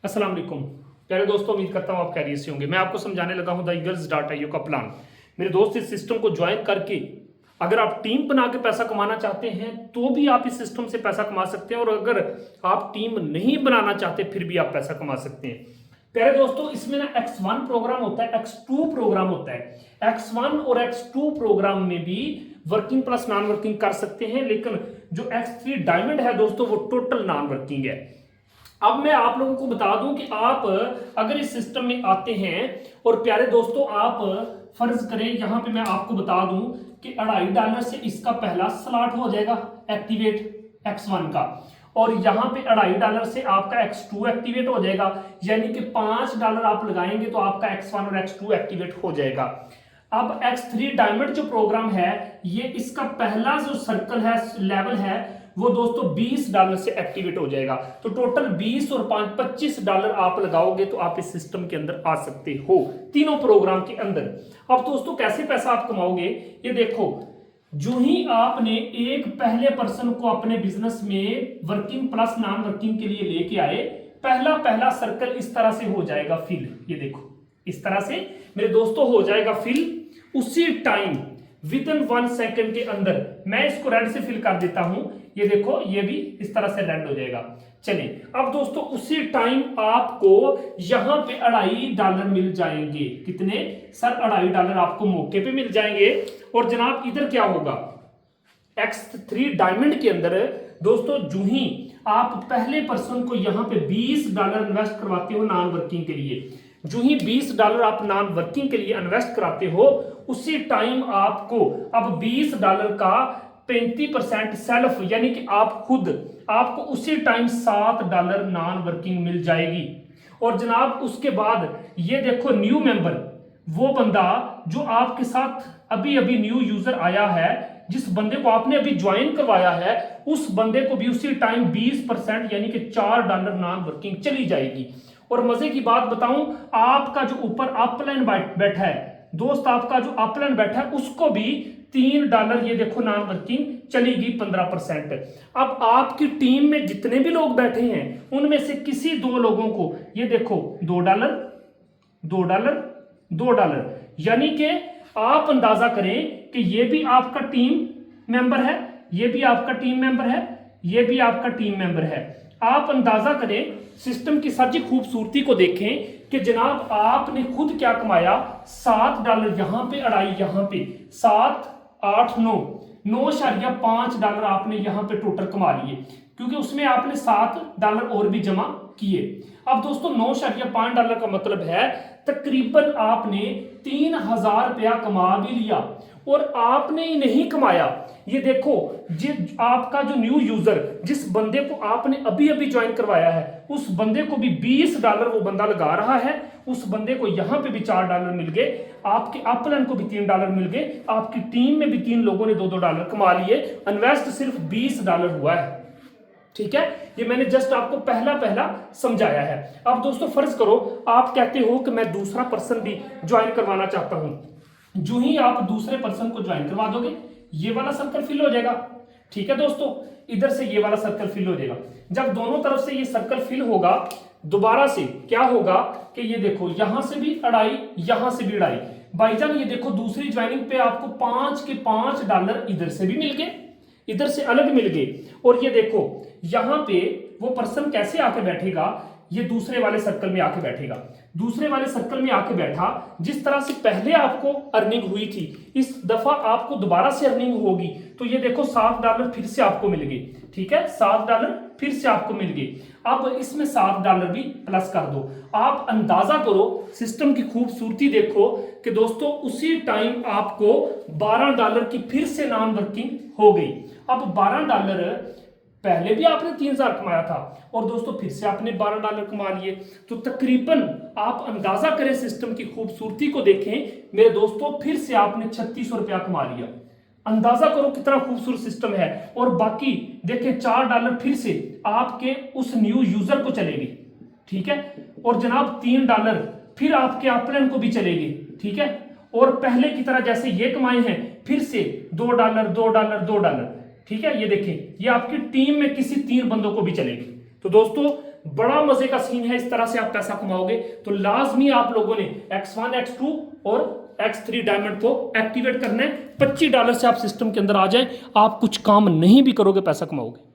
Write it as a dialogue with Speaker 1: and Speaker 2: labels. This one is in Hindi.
Speaker 1: अस्सलाम वालेकुम प्यारे दोस्तों, उम्मीद करता हूँ आप खैरियत से होंगे। मैं आपको समझाने लगा हूँ द ईगल्स.io का प्लान। मेरे दोस्त, इस सिस्टम को ज्वाइन करके अगर आप टीम बना के पैसा कमाना चाहते हैं तो भी आप इस सिस्टम से पैसा कमा सकते हैं, और अगर आप टीम नहीं बनाना चाहते फिर भी आप पैसा कमा सकते हैं। प्यारे दोस्तों, इसमें ना X1 प्रोग्राम होता है, X2 प्रोग्राम होता है। X1 और X2 प्रोग्राम में भी वर्किंग प्लस नॉन वर्किंग कर सकते हैं, लेकिन जो X3 डायमंड है दोस्तों वो टोटल नॉन वर्किंग है। अब मैं आप लोगों को बता दूं कि आप अगर इस सिस्टम में आते हैं और प्यारे दोस्तों आप फर्ज करें, यहां पे मैं आपको बता दूं कि $2.5 से इसका पहला स्लॉट हो जाएगा एक्टिवेट X1 का, और यहां पे $2.5 से आपका X2 एक्टिवेट हो जाएगा, यानी कि $5 आप लगाएंगे तो आपका X1 और X2 एक्टिवेट हो जाएगा। अब X3 डायमंड जो प्रोग्राम है, ये इसका पहला जो सर्कल है, लेवल है, वो दोस्तों $20 से एक्टिवेट हो जाएगा। तो टोटल 20 और 5 $25 आप लगाओगे तो आप इस सिस्टम के अंदर आ सकते हो, तीनों प्रोग्राम के अंदर। अब दोस्तों कैसे पैसा आप कमाओगे, ये देखो, जो ही आपने एक पहले पर्सन को अपने बिजनेस में वर्किंग प्लस नॉन वर्किंग के लिए लेके आए, पहला सर्कल इस तरह से हो जाएगा फिल। ये देखो, इस तरह से मेरे दोस्तों हो जाएगा फिल। उसी टाइम विद इन 1 सेकेंड के अंदर मैं इसको रेड से फिल कर देता हूं। ये देखो, ये भी इस तरह से रेड हो जाएगा। चलिए अब दोस्तों उसी टाइम आपको यहां पे $2.5 मिल जाएंगे। कितने सर? $2.5 आपको मौके पे मिल जाएंगे। और जनाब इधर क्या होगा, X3 डायमंड के अंदर दोस्तों जो ही आप पहले पर्सन को यहां पे $20 इन्वेस्ट करवाते हो नॉन वर्किंग के लिए, जो ही $20 आप नॉन वर्किंग के लिए इन्वेस्ट कराते हो, उसी टाइम आपको अब $20 का 35% सेल्फ, यानी कि आप खुद, आपको उसी टाइम $7 नॉन वर्किंग मिल जाएगी। और जनाब उसके बाद ये देखो, न्यू मेंबर, वो बंदा जो आपके साथ अभी अभी न्यू यूजर आया है, जिस बंदे को आपने अभी ज्वाइन करवाया है, उस बंदे को भी उसी टाइम 20% यानी कि $4 नॉन वर्किंग चली जाएगी। और मजे की बात बताऊं, आपका जो ऊपर अपलाइन बैठा है दोस्त, आपका जो अपलाइन बैठा है उसको भी $3, ये देखो नॉन वर्किंग चलेगी 15%। अब आपकी टीम में जितने भी लोग बैठे हैं उनमें से किसी 2 लोगों को, ये देखो, $2 $2 यानी कि आप अंदाजा करें कि ये भी आपका टीम मेंबर है, ये भी आपका टीम मेंबर है, ये भी आपका टीम मेंबर है। आप अंदाजा करें, सिस्टम की सच्ची खूबसूरती को देखें कि जनाब आपने खुद क्या कमाया। $7 यहां पे, 2.5 यहां पे, 7 8 $9.5 आपने यहां पे टोटल कमा लिए, क्योंकि उसमें आपने $7 और भी जमा किए। अब दोस्तों $9.5 का मतलब है तकरीबन आपने $3000 कमा भी लिया। और आपने ही नहीं कमाया, ये देखो, आपका जो न्यू यूजर, जिस बंदे को आपने अभी अभी ज्वाइन करवाया है, उस बंदे को भी $20 वो बंदा लगा रहा है, उस बंदे को यहां पे भी $4 मिल गए, आपके अपलाइन को भी $3 मिल गए, आपकी टीम में भी 3 लोगों ने $2 कमा लिए। इन्वेस्ट सिर्फ $20 हुआ है। ठीक है, ये मैंने जस्ट आपको पहला समझाया है। अब दोस्तों फर्ज करो आप कहते हो कि मैं दूसरा पर्सन भी ज्वाइन करवाना चाहता हूं। जो ही आप दूसरे पर्सन को ज्वाइन करवा दोगे, ये वाला सर्कल फिल हो जाएगा। ठीक है दोस्तों, इधर से ये वाला सर्कल फिल हो जाएगा। जब दोनों तरफ से ये सर्कल फिल होगा, दोबारा से क्या होगा कि ये देखो, यहां से भी 2.5, यहां से भी 2.5, भाईजान ये देखो, दूसरी ज्वाइनिंग पे आपको $5 के $5 इधर से भी मिल गए, इधर से अलग मिल गए। और ये देखो, यहां पे वो पर्सन कैसे आके बैठेगा, ये दूसरे वाले सर्कल में आके बैठेगा। दूसरे वाले सर्कल में आके बैठा, जिस तरह से पहले आपको अर्निंग हुई थी, इस दफा आपको दोबारा से अर्निंग होगी। तो ये देखो, $7 फिर से आपको मिल गए। ठीक है, $7 फिर से आपको मिल गए। अब इसमें $7 भी प्लस कर दो। आप अंदाजा करो, सिस्टम की खूबसूरती देखो कि दोस्तों उसी टाइम आपको $12 की फिर से नॉन वर्किंग हो गई। अब $12 पहले भी आपने 3000 कमाया था, और दोस्तों फिर से आपने $12 कमा लिए। तो तकरीबन आप अंदाजा करें, सिस्टम की खूबसूरती को देखें मेरे दोस्तों, फिर से आपने $3600 कमा लिया। अंदाजा करो कितना खूबसूरत सिस्टम है। और बाकी देखें, $4 फिर से आपके उस न्यू यूजर को चलेगी। ठीक है, और जनाब $3 फिर आपके अपलाइन को भी चलेगी। ठीक है, और पहले की तरह जैसे ये कमाए हैं, फिर से $2। ठीक है, ये देखिए, ये आपकी टीम में किसी 3 बंदों को भी चलेगी। तो दोस्तों बड़ा मजे का सीन है, इस तरह से आप पैसा कमाओगे। तो लाजमी आप लोगों ने X1 X2 और X3 डायमंड को एक्टिवेट करना है। $25 से आप सिस्टम के अंदर आ जाए, आप कुछ काम नहीं भी करोगे पैसा कमाओगे।